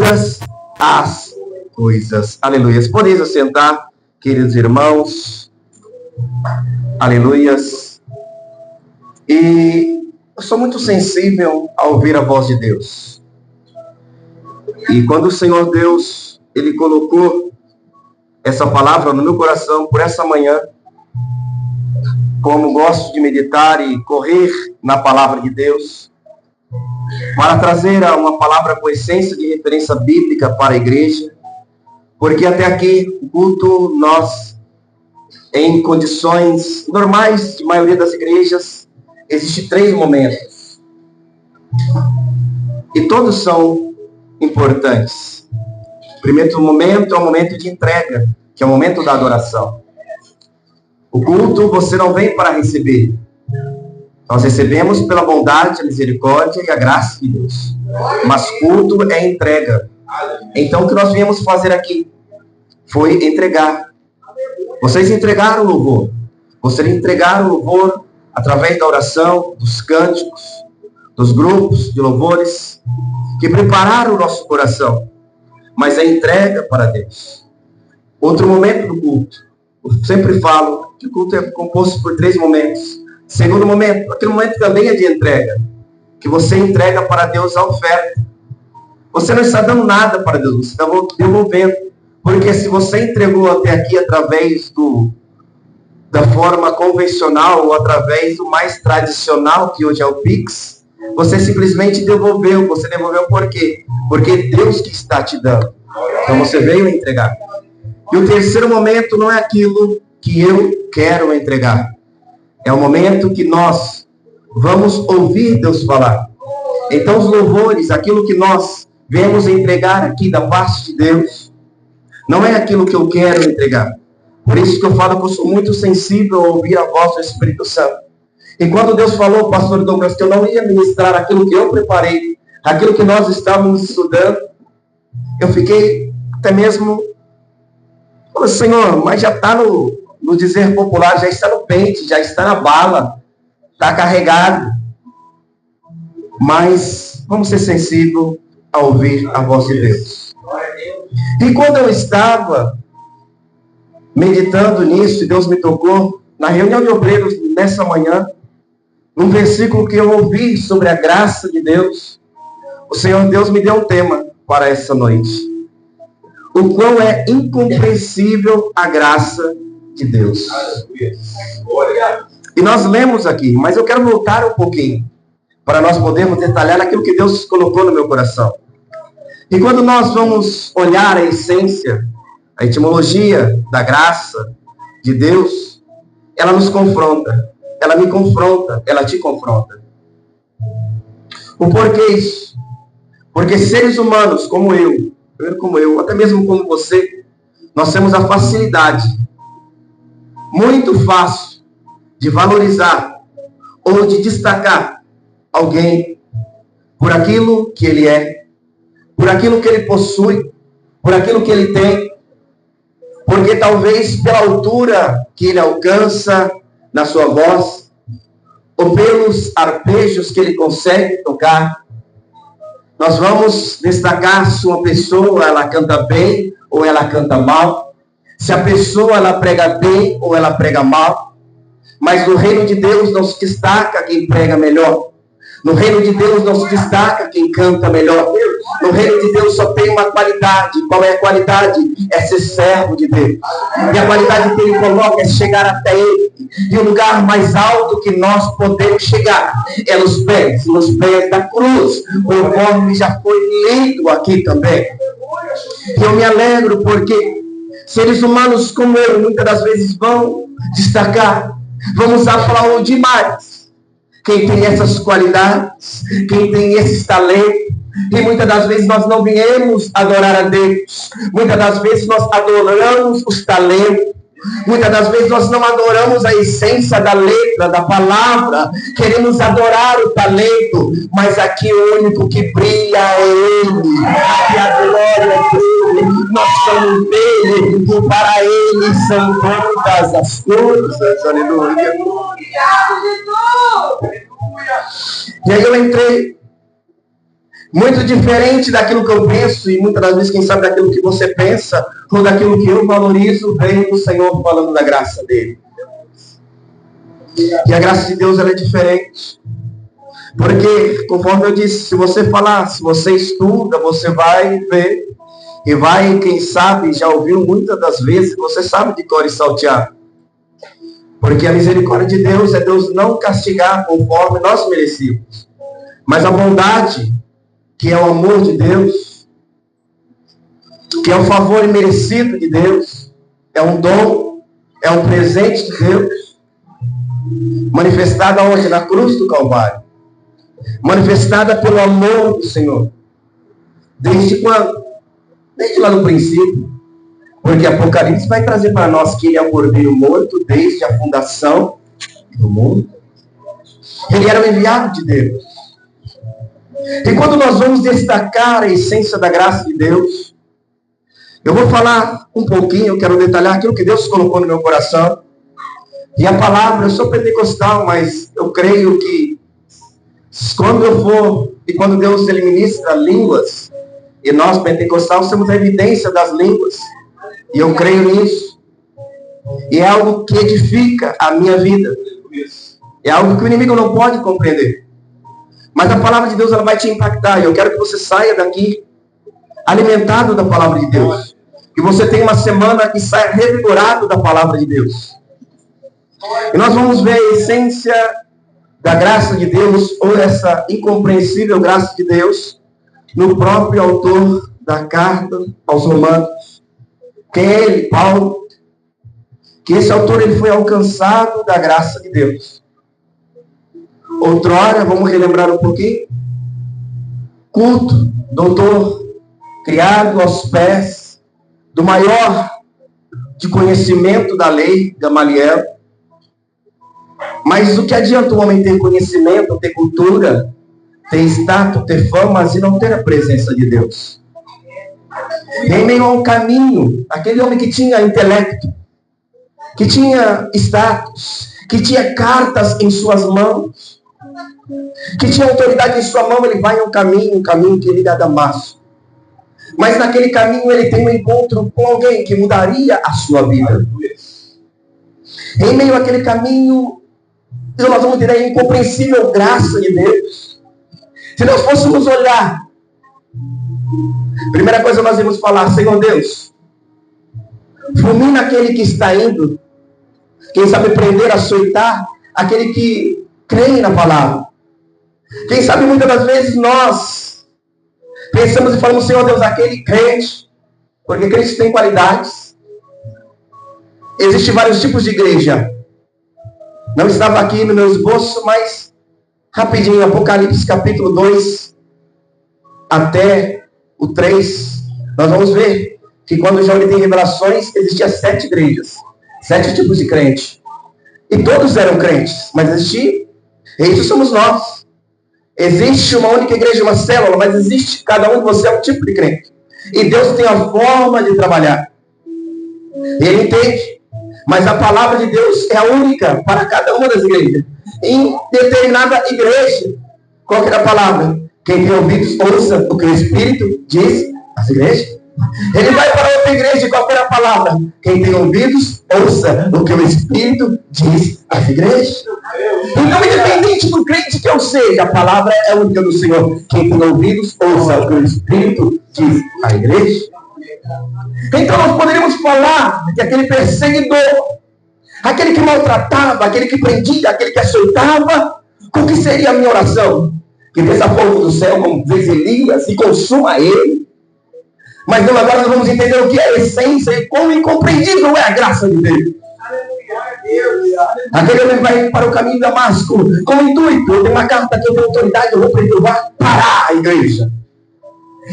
todas as coisas. Aleluias. Podeis assentar, queridos irmãos. Aleluias. E eu sou muito sensível a ouvir a voz de Deus. E quando o Senhor Deus, Ele colocou essa palavra no meu coração por essa manhã, como gosto de meditar e correr na palavra de Deus, para trazer uma palavra com essência de referência bíblica para a igreja, porque até aqui, o culto, nós, em condições normais, de maioria das igrejas, existem 3 momentos. E todos são importantes. O primeiro momento é o momento de entrega, que é o momento da adoração. O culto você não vem para receber. Nós recebemos pela bondade, a misericórdia e a graça de Deus. Mas culto é entrega. Então o que nós viemos fazer aqui foi entregar. Vocês entregaram o louvor. Vocês entregaram o louvor através da oração, dos cânticos, dos grupos de louvores que prepararam o nosso coração. Mas é entrega para Deus. Outro momento do culto. Eu sempre falo que o culto é composto por 3 momentos. Segundo momento, aquele momento também é de entrega. Que você entrega para Deus a oferta. Você não está dando nada para Deus, você está devolvendo. Porque se você entregou até aqui através da forma convencional ou através do mais tradicional, que hoje é o Pix, você simplesmente devolveu. Você devolveu por quê? Porque Deus que está te dando. Então você veio entregar. E o terceiro momento não é aquilo que eu quero entregar. É o momento que nós vamos ouvir Deus falar. Então os louvores, aquilo que nós viemos entregar aqui da parte de Deus, não é aquilo que eu quero entregar. Por isso que eu falo que eu sou muito sensível a ouvir a voz do Espírito Santo. E quando Deus falou, pastor Douglas, que eu não ia ministrar aquilo que eu preparei, aquilo que nós estávamos estudando, eu fiquei até mesmo... Falei, Senhor, mas já está no dizer popular, já está no pente, já está na bala, está carregado. Mas vamos ser sensíveis a ouvir a voz de Deus. E quando eu estava meditando nisso, e Deus me tocou, na reunião de obreiros nessa manhã, num versículo que eu ouvi sobre a graça de Deus, o Senhor Deus me deu um tema para essa noite. O quão é incompreensível a graça de Deus. E nós lemos aqui, mas eu quero voltar um pouquinho, para nós podermos detalhar aquilo que Deus colocou no meu coração. E quando nós vamos olhar a essência, a etimologia da graça de Deus, ela nos confronta, ela me confronta, ela te confronta. O porquê isso? Porque seres humanos como eu, até mesmo como você, nós temos a facilidade, muito fácil, de valorizar ou de destacar alguém por aquilo que ele é, por aquilo que ele possui, por aquilo que ele tem, porque talvez pela altura que ele alcança na sua voz, ou pelos arpejos que ele consegue tocar, nós vamos destacar se uma pessoa ela canta bem ou ela canta mal, se a pessoa ela prega bem ou ela prega mal. Mas no reino de Deus não se destaca quem prega melhor. No reino de Deus não se destaca quem canta melhor. No reino de Deus só tem uma qualidade. Qual é a qualidade? É ser servo de Deus. E a qualidade que Ele coloca é chegar até Ele. E o lugar mais alto que nós podemos chegar é nos pés da cruz, conforme já foi lido aqui também. E eu me alegro porque seres humanos como eu, muitas das vezes vão destacar, vão usar a palavra demais. Quem tem essas qualidades, quem tem esses talentos, e muitas das vezes nós não viemos adorar a Deus. Muitas das vezes nós adoramos os talentos. Muitas das vezes nós não adoramos a essência da letra, da palavra. Queremos adorar o talento, mas aqui o único que brilha é Ele. Aqui a glória é dele. Nós somos dele e para Ele são todas as coisas. Aleluia. E aí eu entrei Muito diferente daquilo que eu penso e muitas das vezes, quem sabe, daquilo que você pensa ou daquilo que eu valorizo, vem do Senhor falando da graça dele. E a graça de Deus, ela é diferente. Porque, conforme eu disse, se você falar, se você estuda, você vai ver e vai, quem sabe, já ouviu muitas das vezes, você sabe de cor e salteado. Porque a misericórdia de Deus é Deus não castigar conforme nós merecíamos. Mas a bondade, que é o amor de Deus, que é o favor imerecido de Deus, é um dom, é um presente de Deus, manifestada onde? Na cruz do Calvário. Manifestada pelo amor do Senhor. Desde quando? Desde lá no princípio. Porque Apocalipse vai trazer para nós que ele é o Cordeiro morto desde a fundação do mundo. Ele era o enviado de Deus. E quando nós vamos destacar a essência da graça de Deus, eu vou falar um pouquinho, eu quero detalhar aquilo que Deus colocou no meu coração. E a palavra, eu sou pentecostal, mas eu creio que quando eu for, e quando Deus ele ministra línguas, e nós pentecostais temos a evidência das línguas, e eu creio nisso, e é algo que edifica a minha vida, é algo que o inimigo não pode compreender, mas a palavra de Deus ela vai te impactar, e eu quero que você saia daqui alimentado da palavra de Deus, que você tenha uma semana que saia revigorado da palavra de Deus. E nós vamos ver a essência da graça de Deus, ou essa incompreensível graça de Deus, no próprio autor da carta aos Romanos. Quem é ele? Paulo. Que esse autor ele foi alcançado da graça de Deus. Outrora, vamos relembrar um pouquinho. Culto, doutor, criado aos pés do maior de conhecimento da lei, Gamaliel. Mas o que adianta o homem ter conhecimento, ter cultura, ter status, ter fama, e não ter a presença de Deus? Em meio ao caminho, aquele homem que tinha intelecto, que tinha status, que tinha cartas em suas mãos, que tinha autoridade em sua mão, ele vai em um caminho que liga a Damasco. Mas naquele caminho ele tem um encontro com alguém que mudaria a sua vida. Em meio àquele caminho, então nós vamos ter a incompreensível graça de Deus. Se nós fôssemos olhar, primeira coisa nós vamos falar, Senhor Deus, fulmina aquele que está indo, quem sabe prender, açoitar, aquele que crê na palavra. Quem sabe muitas das vezes nós pensamos e falamos, Senhor Deus, aquele crente, porque crente tem qualidades. Existem vários tipos de igreja. Não estava aqui no meu esboço, mas rapidinho, Apocalipse capítulo 2 até o 3, nós vamos ver que quando João tem revelações, existiam 7 igrejas, 7 tipos de crente. E todos eram crentes, mas existia, e isso somos nós. Existe uma única igreja, uma célula, mas existe, cada um de você é um tipo de crente. E Deus tem a forma de trabalhar. Ele entende. Mas a palavra de Deus é a única para cada uma das igrejas. Em determinada igreja, qual que era a palavra? Quem tem ouvidos, ouça o que o Espírito diz às igrejas. Ele vai para outra igreja, qual que era a palavra? Quem tem ouvidos, ouça o que o Espírito diz às igrejas. Então, independente do crente que eu seja, a palavra é a única do Senhor. Quem tem ouvidos, ouça o que o Espírito diz à igreja. Então nós poderíamos falar que aquele perseguidor, aquele que maltratava, aquele que prendia, aquele que açoitava, o que seria a minha oração? Que desça fogo do céu como fez Elias e consuma ele. Mas não, agora nós vamos entender o que é a essência e quão incompreendível é a graça de Deus. Aquele homem vai para o caminho de Damasco com o intuito, eu tenho uma carta que eu tenho autoridade, eu vou parar a igreja.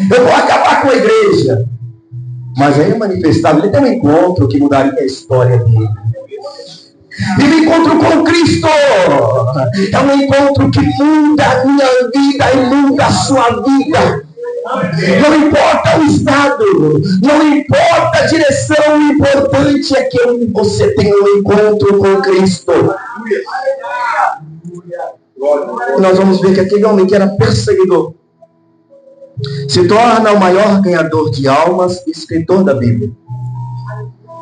Eu vou acabar com a igreja. Mas aí é manifestado, ele tem um encontro que mudaria a história dele. E o encontro com Cristo é um encontro que muda a minha vida e muda a sua vida. Não importa o estado, não importa a direção, o importante é que você tenha um encontro com Cristo. Nós vamos ver que aquele homem que era perseguidor, se torna o maior ganhador de almas e escritor da Bíblia.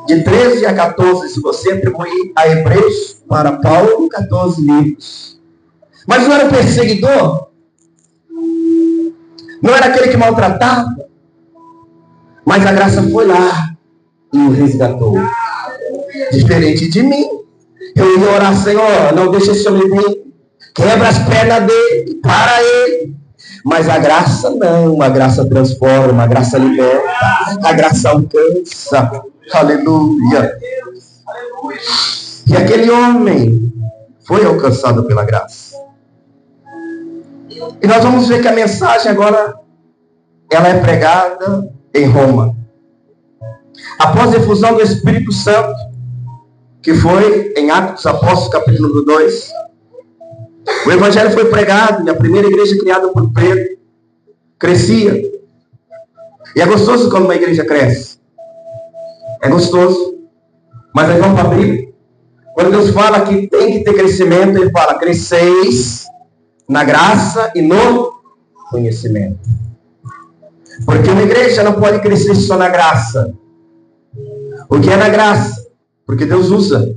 De 13 a 14, se você atribuir a Hebreus, para Paulo, 14 livros. Mas não era o perseguidor? Não era aquele que maltratava? Mas a graça foi lá e o resgatou. Diferente de mim. Eu ia orar, Senhor, não deixa esse homem vir. Quebra as pernas dele, para ele. Mas a graça não, a graça transforma, a graça liberta, a graça alcança. Aleluia. E aquele homem foi alcançado pela graça. E nós vamos ver que a mensagem agora, ela é pregada em Roma. Após a efusão do Espírito Santo, que foi em Atos dos Apóstolos, capítulo 2, o Evangelho foi pregado e a primeira igreja criada por Pedro crescia. E é gostoso quando uma igreja cresce. É gostoso. Mas aí vamos para a Bíblia. Quando Deus fala que tem que ter crescimento, Ele fala, cresceis na graça e no conhecimento. Porque uma igreja não pode crescer só na graça. O que é na graça? Porque Deus usa.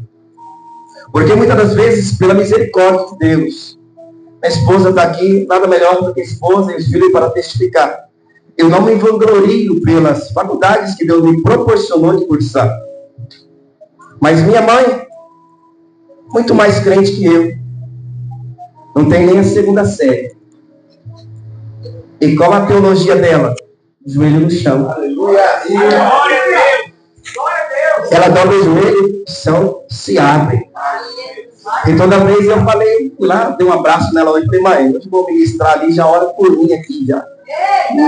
Porque muitas das vezes, pela misericórdia de Deus, a esposa está aqui, nada melhor do que a esposa e os filhos para testificar. Eu não me vanglorio pelas faculdades que Deus me proporcionou de cursar. Mas minha mãe, muito mais crente que eu, não tem nem a segunda série. E qual a teologia dela? Joelho no chão. Aleluia! Ela dobra o joelho, o chão se abre. E toda vez eu falei lá, dei um abraço nela hoje, falei, mãe, eu vou ministrar ali, já ora por mim aqui já.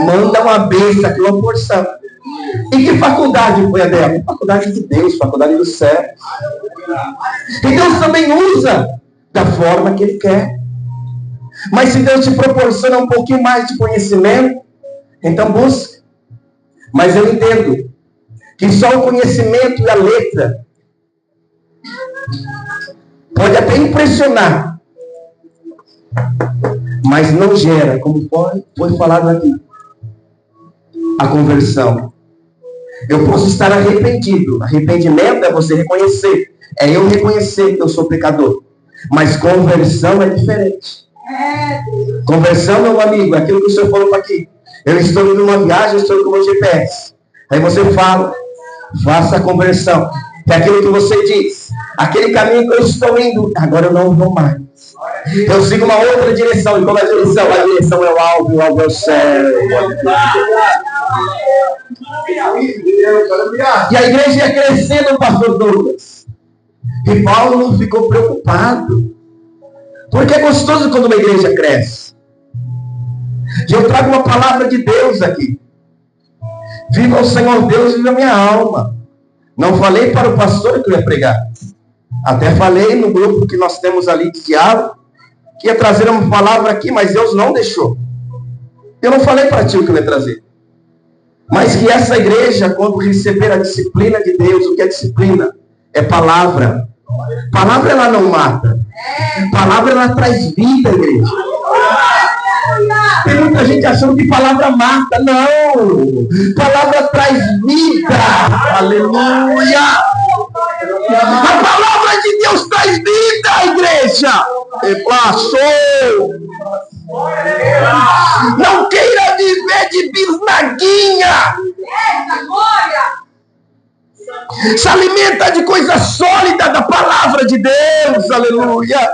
Manda uma bênção aqui, uma porção. E que faculdade foi a dela? Faculdade de Deus, faculdade do céu. E Deus também usa da forma que Ele quer. Mas se Deus te proporciona um pouquinho mais de conhecimento, então busca. Mas eu entendo que só o conhecimento e a letra pode até impressionar, mas não gera, como foi falado aqui, a conversão. Eu posso estar arrependido. Arrependimento é você reconhecer. É eu reconhecer que eu sou pecador. Mas conversão é diferente. Conversão, meu amigo, é aquilo que o Senhor falou para aqui. Eu estou indo numa viagem, eu estou indo com o meu GPS. Aí você fala, faça a conversão. É aquilo que você diz. Aquele caminho que eu estou indo, agora eu não vou mais. Eu sigo uma outra direção. E qual é a direção? A direção é o alvo é o céu. E a igreja ia crescendo, pastor Douglas. E Paulo ficou preocupado. Porque é gostoso quando uma igreja cresce. E eu trago uma palavra de Deus aqui. Viva o Senhor Deus, viva a minha alma. Não falei para o pastor que eu ia pregar. Até falei no grupo que nós temos ali de diálogo, que ia trazer uma palavra aqui, mas Deus não deixou. Eu não falei para ti o que eu ia trazer. Mas que essa igreja, quando receber a disciplina de Deus, o que é disciplina? É palavra. Palavra ela não mata. Palavra ela traz vida, igreja. Tem muita gente achando que palavra mata. Não! Palavra traz vida. Aleluia! A palavra de Deus traz vida, igreja. Passou! Não queira viver de bisnaguinha. Se alimenta de coisa sólida da palavra de Deus. Aleluia!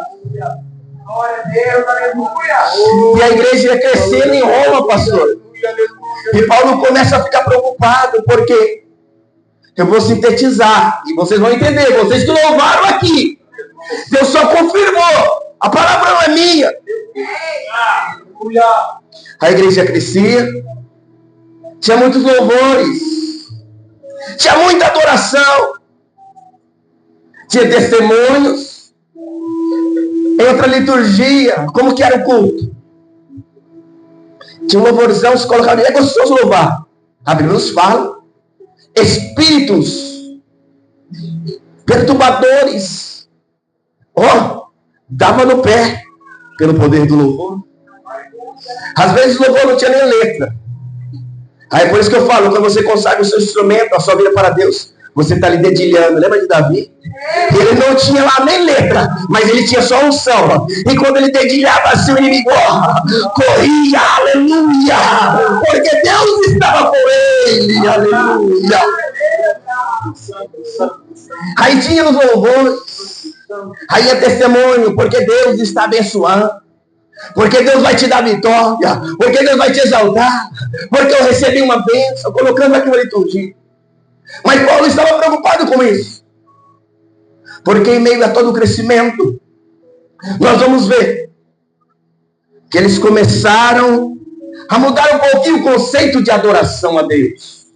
Glória a Deus, aleluia! E a igreja ia crescendo em Roma, pastor. E Paulo começa a ficar preocupado, porque eu vou sintetizar, e vocês vão entender, vocês que louvaram aqui. Deus só confirmou. A palavra não é minha. A igreja crescia, tinha muitos louvores, tinha muita adoração, tinha testemunhos. Em outra liturgia, como que era o culto? Tinha um louvorzão, se colocava, é gostoso louvar. A Bíblia nos fala, espíritos perturbadores, dava no pé, pelo poder do louvor. Às vezes o louvor não tinha nem letra, Aí por isso que eu falo, quando você consagra o seu instrumento, a sua vida para Deus, você está ali dedilhando. Lembra de Davi? Ele não tinha lá nem letra, mas ele tinha só unção. E quando ele dedilhava assim, o inimigo corria, aleluia, porque Deus estava com ele, aleluia. Aí tinha nos louvores, aí é testemunho, porque Deus está abençoando, porque Deus vai te dar vitória, porque Deus vai te exaltar, porque eu recebi uma bênção, colocando aqui uma liturgia. Mas Paulo estava preocupado com isso, porque em meio a todo o crescimento, nós vamos ver que eles começaram a mudar um pouquinho o conceito de adoração a Deus,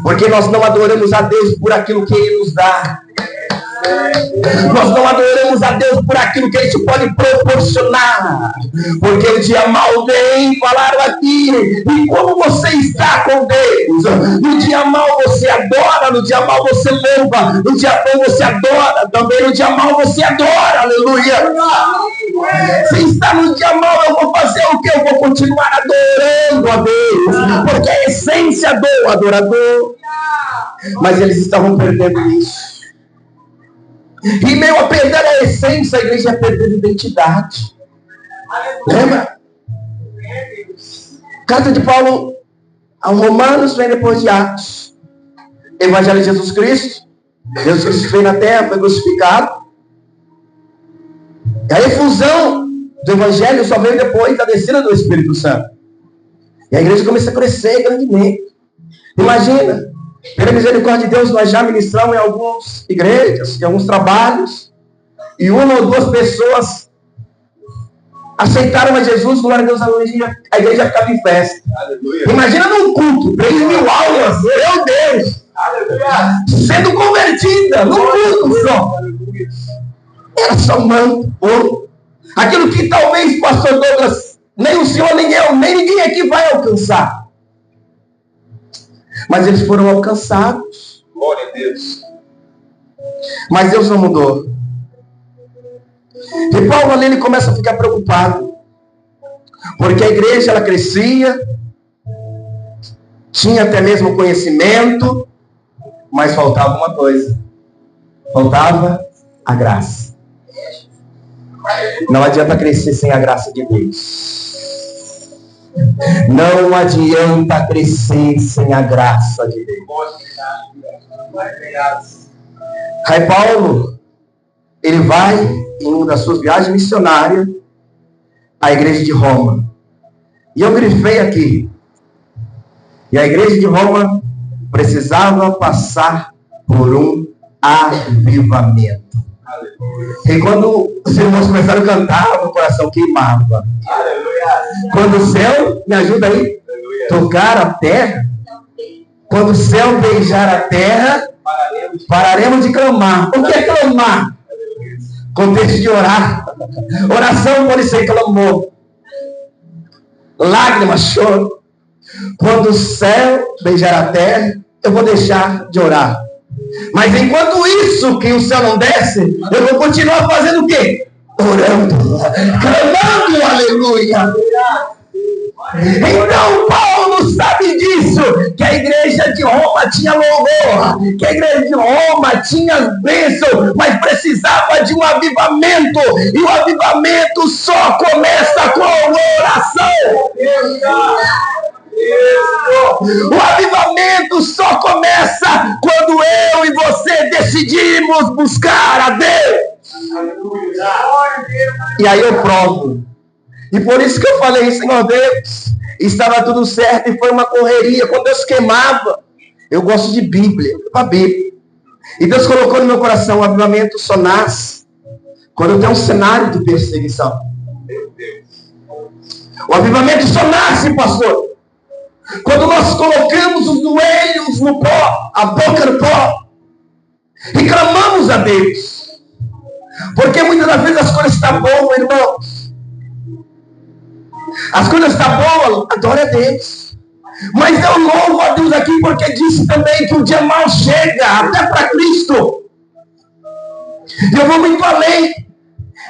porque nós não adoramos a Deus por aquilo que Ele nos dá. Nós não adoramos a Deus por aquilo que Ele te pode proporcionar, porque o dia mal vem, falaram aqui, e como você está com Deus, no dia mal você adora, no dia mal você louva, no dia bom você adora, também no dia mal você adora, aleluia. Se está no dia mal, eu vou fazer o que? Eu vou continuar adorando a Deus, porque é a essência do adorador. Mas eles estavam perdendo isso. E meio a perder a essência, a igreja ia perder a identidade. Lembra? Carta de Paulo aos Romanos vem depois de Atos. Evangelho de Jesus Cristo. Jesus Cristo veio na terra, foi crucificado. E a efusão do Evangelho só veio depois da descida do Espírito Santo. E a igreja começa a crescer grandemente. Imagina. Pela misericórdia de Deus, nós já ministramos em algumas igrejas, em alguns trabalhos, e uma ou duas pessoas aceitaram a Jesus, glória a Deus, a igreja ficava em festa. Aleluia. Imagina num culto, 3.000 almas, meu Deus, aleluia, sendo convertida, num culto só. Era só um manto, ouro. Aquilo que talvez, pastor Douglas, nem o senhor, nem eu, nem ninguém aqui vai alcançar. Mas eles foram alcançados. Glória a Deus. Mas Deus não mudou. E Paulo ali, ele começa a ficar preocupado. Porque a igreja, ela crescia. Tinha até mesmo conhecimento. Mas faltava uma coisa. Faltava a graça. Não adianta crescer sem a graça de Deus. Não adianta crescer sem a graça de Deus. Aí Paulo, ele vai em uma das suas viagens missionárias à igreja de Roma. E eu grifei aqui. E a igreja de Roma precisava passar por um avivamento. E quando os irmãos começaram a cantar, o coração queimava. Quando o céu, me ajuda aí, tocar a terra, quando o céu beijar a terra, pararemos de clamar. O que é clamar? Contexto de orar. Oração pode ser clamor, lágrimas, choro. Quando o céu beijar a terra, eu vou deixar de orar. Mas enquanto isso, que o céu não desce, eu vou continuar fazendo o quê? Orando, clamando, aleluia. Então Paulo sabe disso, que a igreja de Roma tinha louvor, que a igreja de Roma tinha bênção, mas precisava de um avivamento, e o avivamento só começa com oração. O avivamento só começa quando eu e você decidimos buscar a Deus. E aí eu provo. E por isso que eu falei, Senhor Deus, estava tudo certo e foi uma correria. Quando Deus queimava, eu gosto de Bíblia, a Bíblia. E Deus colocou no meu coração, o avivamento só nasce quando tem um cenário de perseguição. O avivamento só nasce, pastor, quando nós colocamos os joelhos no pó, a boca no pó, e clamamos a Deus. Porque muitas das vezes as coisas estão boas, irmãos. As coisas estão boas, adora a Deus. Mas eu louvo a Deus aqui porque disse também que o dia mal chega, até para Cristo. E eu vou muito além.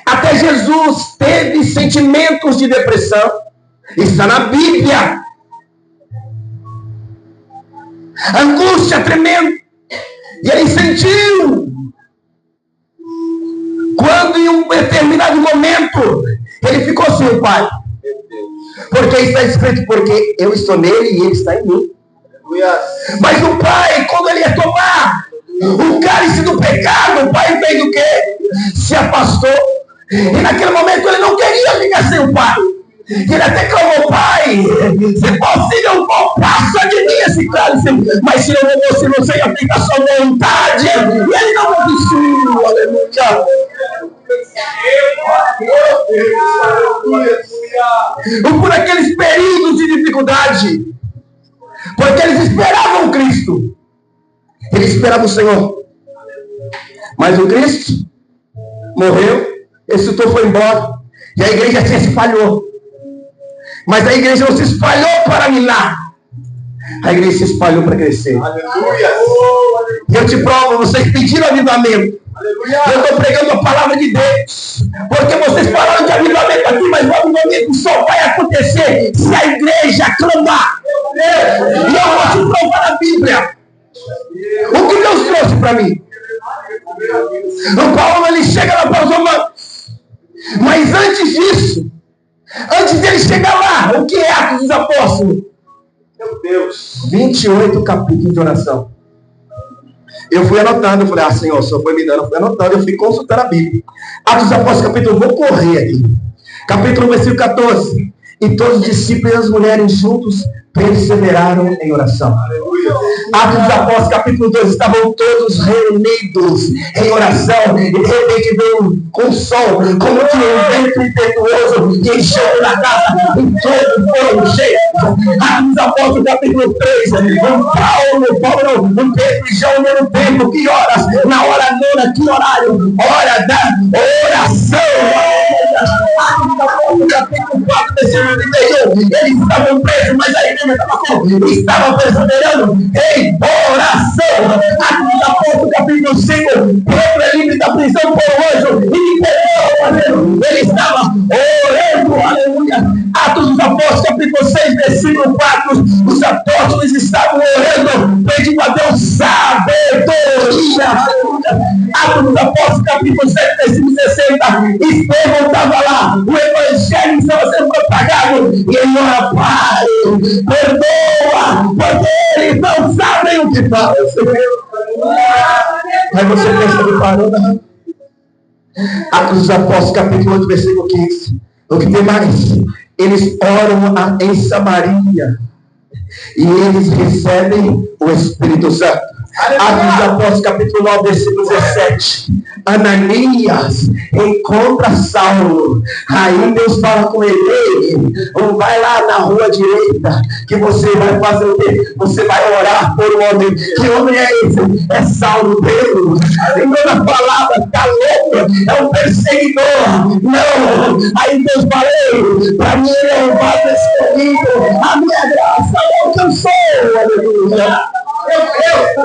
Até Jesus teve sentimentos de depressão. Está na Bíblia. angústia tremenda. E ele sentiu. Quando em um determinado momento ele ficou sem o Pai. Porque está escrito, porque eu estou nele e ele está em mim. Mas o Pai, quando ele ia tomar o cálice do pecado, o Pai fez o quê? Se afastou. E naquele momento ele não queria ficar sem o Pai. Ele até clamou: Pai, se possível, passa de mim esse cálice. Mas se eu não fosse, não sei aplicar a sua vontade. E ele não obedeceu. Aleluia. Por aqueles períodos de dificuldade, porque eles esperavam Cristo, eles esperavam o Senhor, mas o Cristo morreu, ressuscitou, foi embora, e a igreja se espalhou. Mas a igreja não se espalhou para minar, a igreja se espalhou para crescer. Aleluia. E eu te provo, vocês pediram avivamento. Eu estou pregando a palavra de Deus, porque vocês falaram de avivamento aqui, mas o avivamento só vai acontecer se a igreja clamar. E eu vou te provar na Bíblia o que Deus trouxe para mim. O Paulo, ele chega lá para os romanos, mas antes disso, antes dele chegar lá, o que é Atos dos Apóstolos? Meu Deus, 28 capítulos de oração. Eu fui anotando, eu falei: Senhor, o Senhor foi me dando, eu fui anotando, eu fui consultando a Bíblia. Atos dos Apóstolos, capítulo, vou correr aqui. Capítulo, versículo 14. E todos os discípulos e as mulheres juntos perseveraram em oração. Aleluia. Atos dos Apóstolos, capítulo 2, estavam todos reunidos em oração, e de repente veio um som, como que um vento impetuoso, e encheu na casa, e todos foram cheios. Atos dos Apóstolos, capítulo 3, um Pedro e João no tempo, que horas? Na hora nona, que horário? Hora da oração. Atos dos Apóstolos, capítulo 4, versículo 31, eles estavam presos, mas a igreja estava perseverando em oração. Atos dos Apóstolos, capítulo 5, Pedro é livre da prisão por um anjo, e ele estava orando, aleluia. Atos dos Apóstolos, capítulo 6, versículo 4, os apóstolos estavam orando, pedindo a Deus sabedoria, aleluia. Atos dos Apóstolos, capítulo 7, versículo 60, Estevão estava lá, o evangelho estava sendo propagado, e ele ora: Pai, perdoa, porque eles não sabem o que fazem. Aí você pensa que parou, não? Atos dos Apóstolos, capítulo 8, versículo 15. O que tem mais? Eles oram em Samaria e eles recebem o Espírito Santo. Atos dos Apóstolos, capítulo 9, versículo 17. Ananias encontra Saulo. Aí Deus fala com ele: vai lá na rua direita, que você vai fazer o quê? Você vai orar por um homem. Que homem é esse? É Saulo. Pedro, a a palavra, está louco, é um perseguidor. Não. Aí Deus fala: para mim ele é um vaso escolhido, a minha graça alcançou. Aleluia.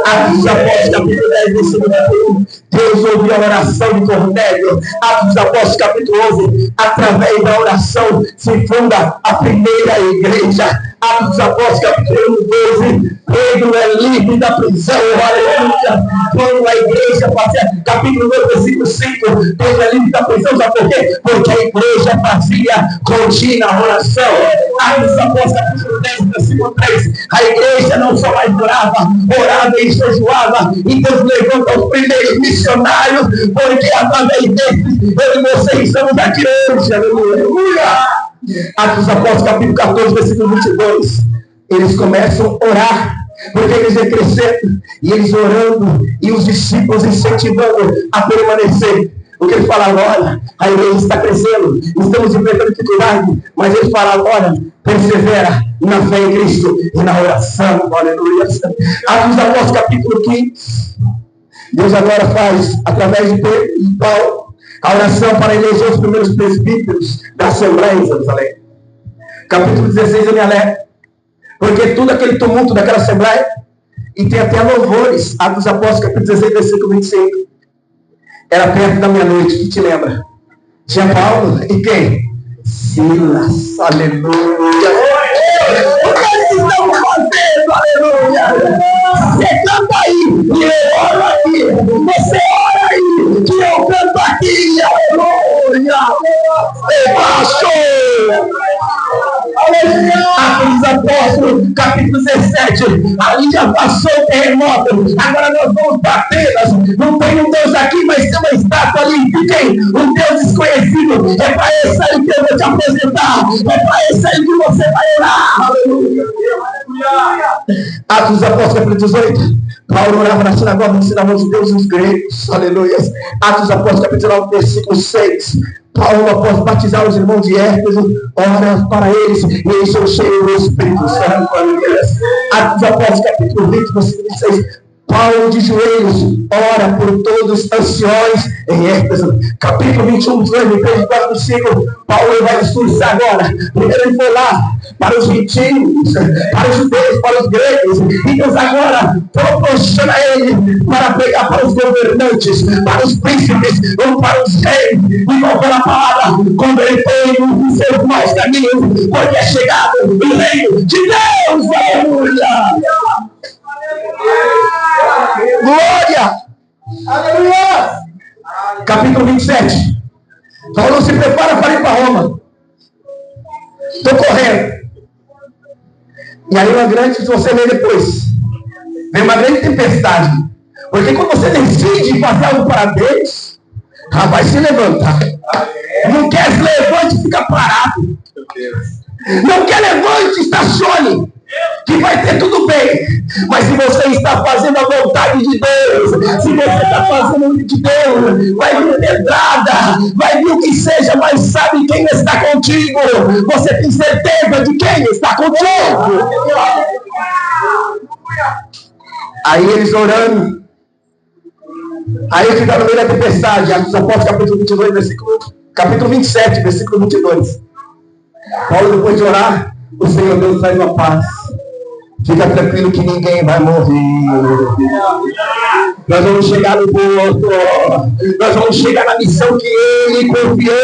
Atos dos Apóstolos, capítulo 10, versículo 1. Deus ouviu a oração de Cornélio. Atos dos Apóstolos, capítulo 11. Através da oração se funda a primeira igreja. Atos dos Apóstolos, capítulo 12. Pedro é livre da prisão. Aleluia. Quando a igreja fazia, capítulo 2, versículo 5. Pedro é livre da prisão. Sabe por quê? Porque a igreja fazia contínua oração. Atos dos Apóstolos, capítulo 10, versículo 3. A igreja não só mais orava e jejuava, e Deus levanta os primeiros missionários, porque através desses eu e vocês estamos aqui hoje. Aleluia. Atos dos Apóstolos, capítulo 14, versículo 22. Eles começam a orar, porque eles iam crescendo, e eles orando, e os discípulos incentivando a permanecer. O que ele fala agora? A igreja está crescendo, estamos enfrentando dificuldade, mas ele fala agora: persevera na fé em Cristo e na oração. Aleluia. Atos dos Apóstolos, capítulo 15. Deus agora faz, através de Pedro e Paulo, a oração para eleger os primeiros presbíteros da Assembleia em Jerusalém. Capítulo 16, eu me alegro, porque tudo aquele tumulto daquela Assembleia, e tem até louvores. Atos dos Apóstolos, capítulo 16, versículo 25. Era perto da meia-noite, que te lembra? Tinha Paulo e quem? Silas. Aleluia. O que eles estão fazendo? Aleluia. 17, ali já passou o terremoto, agora nós vamos para Atenas, não tem um Deus aqui, mas tem uma estátua ali, de quem? Um Deus desconhecido, é para esse aí que eu vou te apresentar, é para esse aí que você vai orar, aleluia. Atos dos Apóstolos, capítulo 18, Paulo orava na sinagoga, ensinava os deuses gregos, aleluia. Atos dos Apóstolos, capítulo 9, versículo 6, Paulo, após batizar os irmãos de Éfeso, ora para eles, e eles são cheios do Espírito Santo, aleluia. Atos dos Apóstolos, capítulo 20, versículo 26, Paulo de joelhos, ora por todos os anciões em Éfeso. Capítulo 21, 23, 4, 5, Paulo vai discursar agora. Primeiro ele foi lá para os gentios, para os judeus, para os gregos. E Deus agora proporciona ele para pregar para os governantes, para os príncipes, ou para os reis. E qual foi a palavra? Quando ele foi nos seus maus caminhos, porque é chegado o reino de Deus, aleluia! Glória! Aleluia! Capítulo 27. Paulo se prepara para ir para Roma. Estou correndo. E aí uma grande, se você ler depois, vem uma grande tempestade. Porque quando você decide fazer algo para Deus, vai se levantar. Não quer se levante e fica parado. Não quer levante, estacione. Que vai ter tudo bem, mas se você está fazendo a vontade de Deus, se você está fazendo o de Deus, vai vir pedrada, vai vir o que seja, mas sabe quem está contigo? Você tem certeza de quem está contigo? Aí eles orando, aí ele fica no meio da tempestade. Atos dos Apóstolos, capítulo 22, capítulo 27, versículo 22. Paulo, depois de orar, o Senhor Deus traz uma paz. Fica tranquilo que ninguém vai morrer. Nós vamos chegar no porto. Nós vamos chegar na missão que Ele confiou.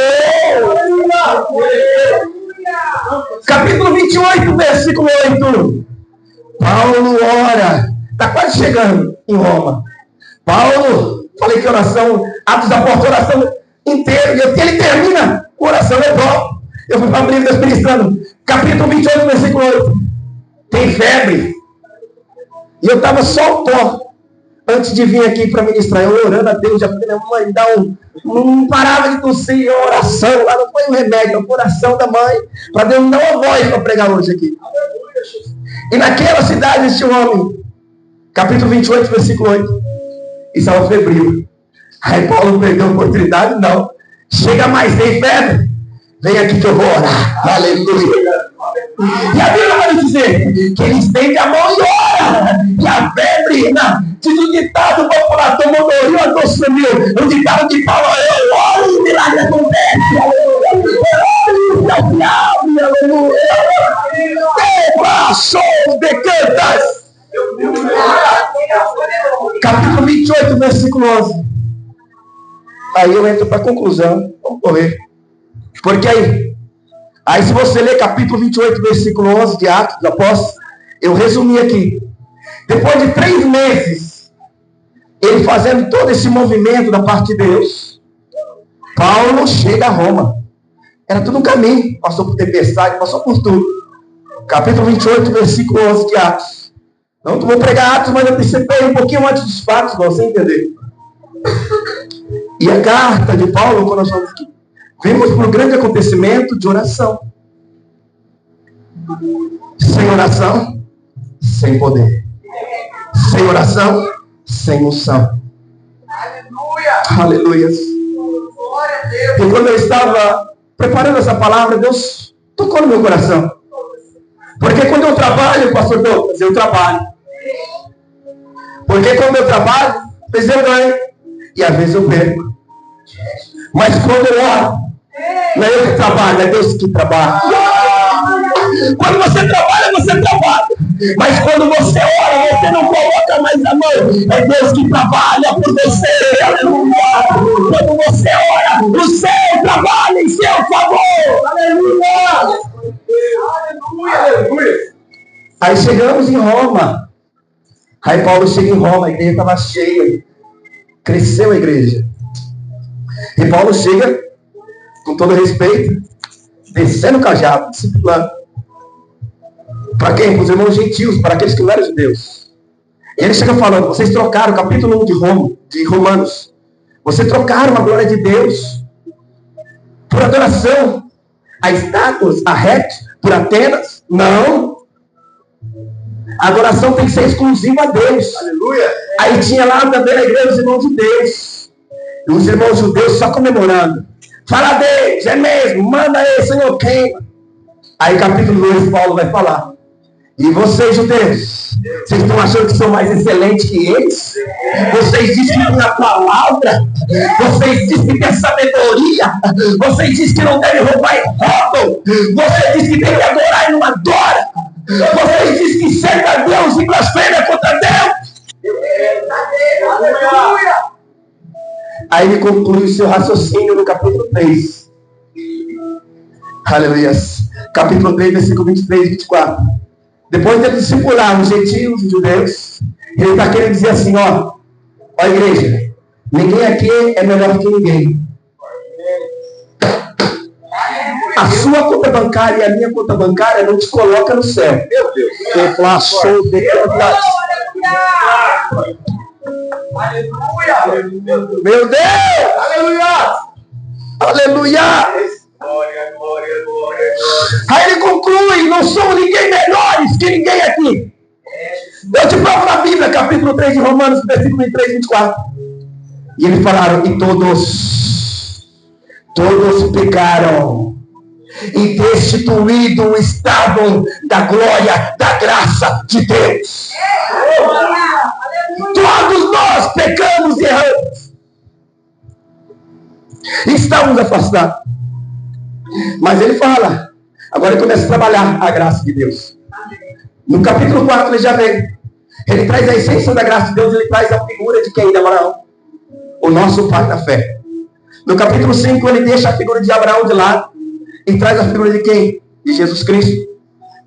Capítulo 28, versículo 8. Paulo ora. Está quase chegando em Roma. Paulo, falei que oração, Atos da Porta, oração inteira. E ele termina, oração é bom. Eu fui para o livro das ministrando. Capítulo 28, versículo 8. Tem febre. E eu estava só o pó. Antes de vir aqui para ministrar, eu orando a Deus, já falei, minha mãe, dá não parava de tossir, oração, lá não foi um remédio, uma oração da mãe, para Deus dar uma voz para pregar hoje aqui. E naquela cidade este homem, capítulo 28, versículo 8, estava febril. Aí Paulo perdeu a oportunidade, não. Chega mais, tem febre? Vem aqui que eu vou orar. Aleluia. E a Bíblia vai dizer que ele estende a mão e ora. E a febre, diz o ditado popular, tomou no rio, a dor sumiu. O ditado de Paulo, eu oro e o milagre acontece. Aleluia. Eu oro e o diabo, aleluia. Quebra-show de cantas. Capítulo 28, versículo 11. Aí eu entro para a conclusão. Vamos correr. Porque aí se você ler capítulo 28, versículo 11 de Atos dos Apóstolos, eu resumi aqui. Depois de 3 meses, ele fazendo todo esse movimento da parte de Deus, Paulo chega a Roma. Era tudo um caminho. Passou por tempestade, passou por tudo. Capítulo 28, versículo 11 de Atos. Não vou pregar Atos, mas eu antecipei um pouquinho antes dos fatos, para você entender. E a carta de Paulo, quando nós vamos aqui, vemos por um grande acontecimento de oração. Sem oração, sem poder. Sem oração, sem unção. Aleluia. E quando eu estava preparando essa palavra, Deus tocou no meu coração. Porque quando eu trabalho, pastor Douglas, eu trabalho. Porque quando eu trabalho, às vezes eu ganho. E às vezes eu perco. Mas quando eu oro, não é eu que trabalho, é Deus que trabalha. Quando você trabalha, você trabalha. Mas quando você ora, você não coloca mais a mão. É Deus que trabalha por você. Aleluia. Quando você ora, o céu trabalha em seu favor. Aleluia. Aleluia. Aí chegamos em Roma. Aí Paulo chega em Roma, a igreja estava cheia. Cresceu a igreja. E Paulo chega, com todo respeito, descendo o cajado, discipulando. Para quem? Para os irmãos gentios, para aqueles que não eram judeus. E ele chega falando, vocês trocaram, capítulo 1 de Romanos, vocês trocaram a glória de Deus por adoração a estátuas, a répteis, por Atenas? Não. A adoração tem que ser exclusiva a Deus. Aleluia. Aí tinha lá também na igreja os irmãos judeus. E os irmãos judeus só comemorando. Fala a Deus, é mesmo, manda aí, Senhor, queima. Aí capítulo 2, Paulo vai falar. E vocês, judeus, vocês estão achando que são mais excelentes que eles? Vocês dizem que tem a palavra? Vocês dizem que tem sabedoria? Vocês dizem que não deve roubar e roubam? Vocês dizem que tem que adorar e não adora? Vocês dizem que serve a Deus e blasfema contra Deus? Aí ele conclui o seu raciocínio no capítulo 3. Aleluia. Capítulo 3, versículo 23 e 24. Depois de discipular os gentios, os judeus, ele está querendo dizer assim, ó igreja, ninguém aqui é melhor que ninguém. A sua conta bancária e a minha conta bancária não te coloca no céu. Meu Deus. Deflação de verdade. Aleluia. Meu Deus. Aleluia. Aleluia. Glória, glória, glória. Aí ele conclui, não somos ninguém melhores que ninguém aqui. Eu te provo na Bíblia, capítulo 3 de Romanos, versículo 23 e 24. E eles falaram, e todos pecaram e destituídos estavam da glória, da graça de Deus. Todos nós pecamos e erramos. Estamos afastados. Mas ele fala, agora ele começa a trabalhar a graça de Deus. No capítulo 4 ele já vem. Ele traz a essência da graça de Deus, ele traz a figura de quem? De Abraão. O nosso pai da fé. No capítulo 5 ele deixa a figura de Abraão de lado e traz a figura de quem? De Jesus Cristo.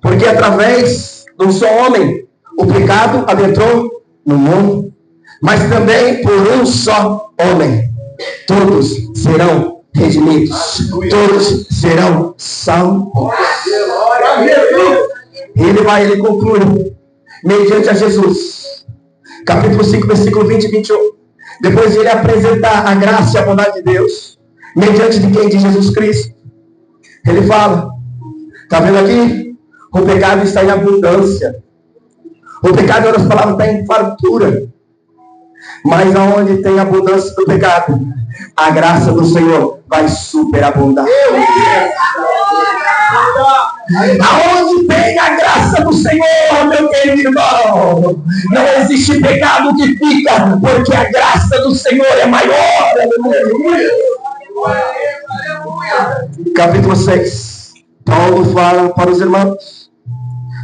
Porque através de um só homem, o pecado adentrou no mundo. Mas também por um só homem, todos serão redimidos. Todos serão salvos. Ele conclui, mediante a Jesus. Capítulo 5, versículo 20 e 21. Depois de ele apresentar a graça e a bondade de Deus, mediante de quem? De Jesus Cristo. Ele fala, está vendo aqui? O pecado está em abundância. O pecado, em outras palavras, está em fartura. Mas aonde tem abundância do pecado, a graça do Senhor vai superabundar. Aonde tem a graça do Senhor, meu querido irmão, não existe pecado que fica, porque a graça do Senhor é maior. Aleluia. Capítulo 6. Paulo fala para os irmãos,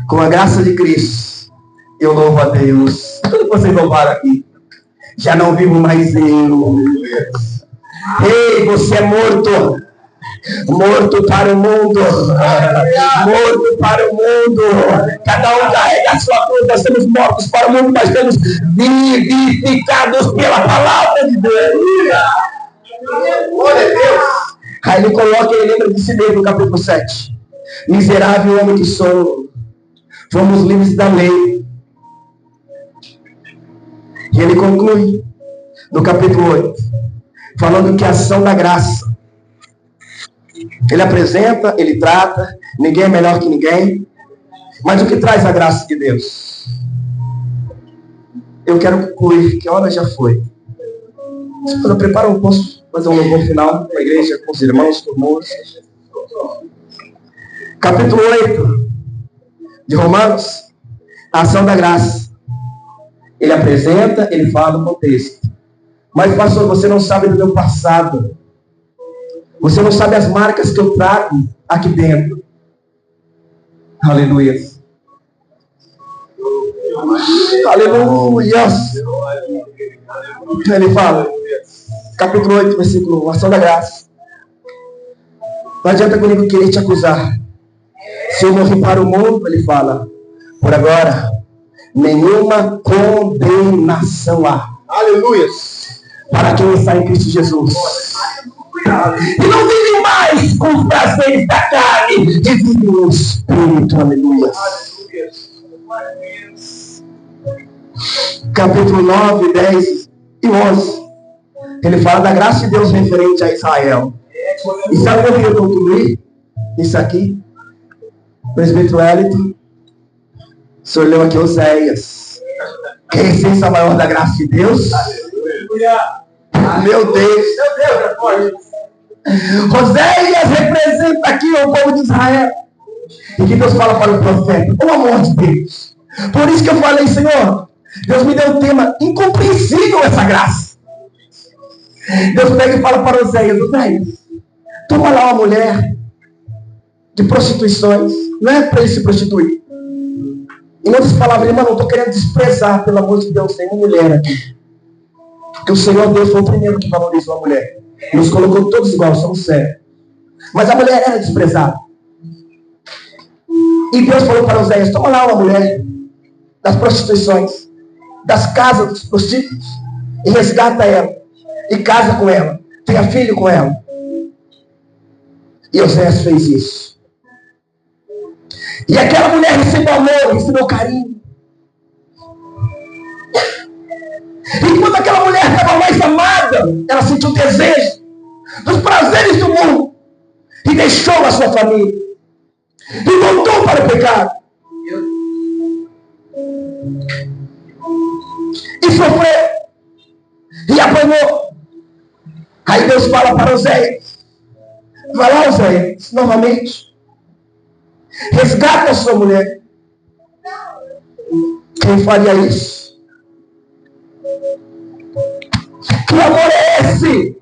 com a graça de Cristo, eu louvo a Deus. Tudo que vocês louvaram aqui, já não vivo mais eu. Ei, você é morto. Morto para o mundo. Morto para o mundo. Cada um carrega a sua cruz. Nós somos mortos para o mundo, mas estamos vivificados pela palavra de Deus. Glória a Deus. Aí ele coloca, ele lembra de si mesmo no capítulo 7. Miserável homem que sou, fomos livres da lei. E ele conclui no capítulo 8, falando que a ação da graça, ele apresenta, ele trata, ninguém é melhor que ninguém, mas o que traz a graça de Deus? Eu quero concluir, que a hora já foi. Quando eu preparo, posso fazer um louvor final com a igreja, com os irmãos, com os moços. Capítulo 8 de Romanos, a ação da graça. Ele apresenta, ele fala o contexto. Mas, pastor, você não sabe do meu passado. Você não sabe as marcas que eu trago aqui dentro. Aleluia. Aleluia. Ele fala, capítulo 8, versículo 1, ação da graça. Não adianta comigo querer te acusar. Se eu morri para o mundo, ele fala, por agora, nenhuma condenação há. Aleluia. Para quem está em Cristo Jesus. E não vive mais com os prazeres da carne, e vive no Espírito. Aleluia. Capítulo 9, 10 e 11. Ele fala da graça de Deus referente a Israel. E sabe o que eu queria concluir? Isso aqui. Presbítero Wellington. O senhor leu aqui Oséias. Que é a essência maior da graça de Deus. Meu Deus. Oséias representa aqui o povo de Israel. E que Deus fala para o profeta: o amor de Deus. Por isso que eu falei, Senhor, Deus me deu um tema incompreensível essa graça. Deus pega e fala para Oséias: Oséias, toma lá uma mulher de prostituições. Não é para ele se prostituir. Em outras palavras, irmão, não estou querendo desprezar, pelo amor de Deus, nenhuma mulher aqui. Porque o Senhor Deus foi o primeiro que valorizou a mulher. Nos colocou todos iguais, somos sérios. Mas a mulher era desprezada. E Deus falou para Oséias: toma lá uma mulher das prostituições, das casas dos prostíbulos, e resgata ela, e casa com ela, tenha filho com ela. E Oséias fez isso. E aquela mulher recebeu amor, recebeu carinho. E quando aquela mulher estava mais amada, ela sentiu desejo dos prazeres do mundo e deixou a sua família e voltou para o pecado e sofreu e apanhou. Aí Deus fala para Oséias: vai lá, Oséias, novamente, resgata a sua mulher. Quem faria isso? Que amor é esse?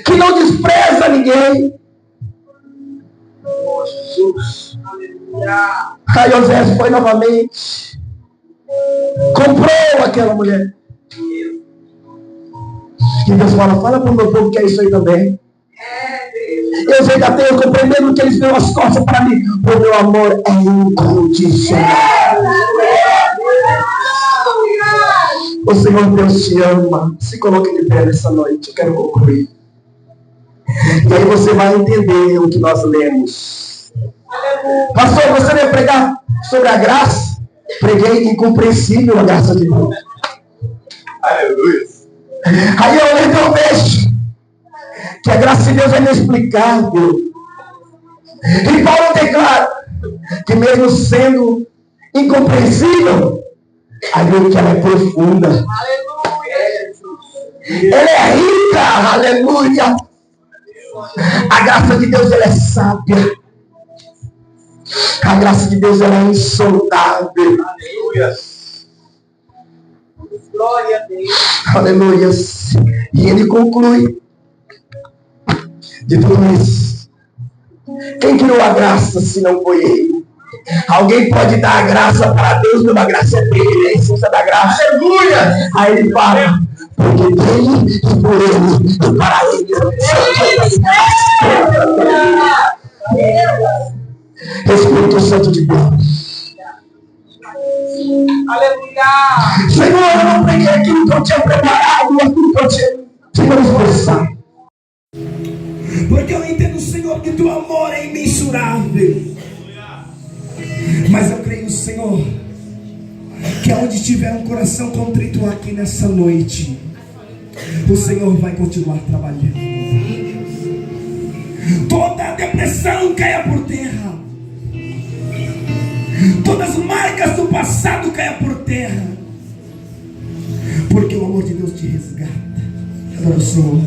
Que não despreza ninguém. Oh, Jesus. Aí Oséias foi novamente, comprou aquela mulher. E Deus fala para o meu povo que é isso aí também. Eu ainda tenho compreendendo que eles dão as costas para mim. O meu amor é incondicional. O Senhor Deus te ama. Se coloque de pé nessa noite. Eu quero concluir. E aí você vai entender o que nós lemos. Pastor, você vai pregar sobre a graça? Preguei incompreensível a graça de Deus. Aleluia. Aí eu vejo que a graça de Deus é inexplicável. E Paulo declara que mesmo sendo incompreensível, a que ela é profunda. Aleluia. Ela é rica. Aleluia. A graça de Deus, ela é sábia. A graça de Deus, ela é insondável. Aleluia. Glória a Deus. Aleluia. E ele conclui de tudo isso. Quem criou a graça se não foi ele? Alguém pode dar a graça para Deus, mas a graça é dele, é a essência da graça. Aleluia! Aí ele fala: porque dele, e por ele, e para ele. Espírito Santo de Deus. Aleluia! Senhor, eu não preguei aquilo que eu tinha preparado, aquilo que eu tinha me esforçado. Porque eu entendo, Senhor, que teu amor é imensurável. Mas eu creio, Senhor, que aonde tiver um coração contrito aqui nessa noite, o Senhor vai continuar trabalhando. Toda a depressão caia por terra. Todas as marcas do passado caia por terra. Porque o amor de Deus te resgata. Adoro o Senhor.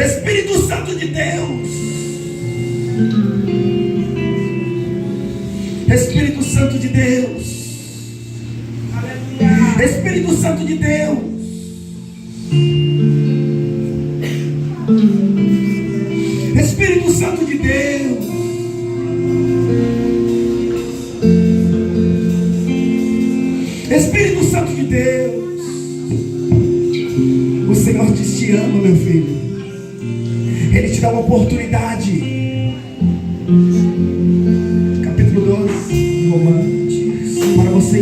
Espírito Santo de Deus. Espírito Santo de Deus. Espírito Santo de Deus. Espírito Santo de Deus. Espírito Santo de Deus. O Senhor te ama, meu filho. Ele te dá uma oportunidade. Capítulo 12, Romanos, para você